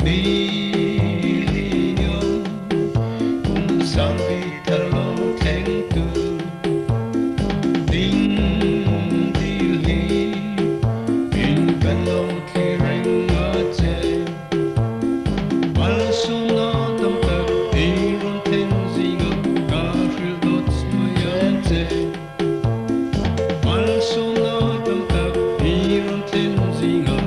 Millennium cùng sang vì ta lâu thành từ tình đi lý in cần lâu khi ranh ở trên mal xuống nó tâm tập đi rôn tên gì ngập cả phiêu đốt người ở trên mal xuống nó tâm tập đi rôn tên gì ngập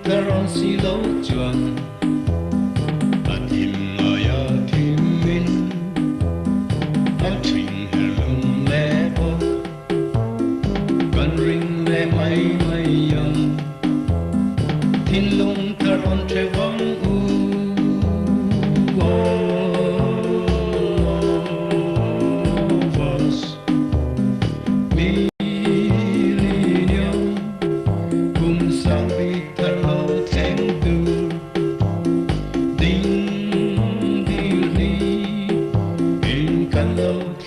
Karon si lâu chuan a tim ngaya tim min a tring her lung le bo kan ring le mai yang tin lung karon tre vong u vos millennium cùng sang bi Hello.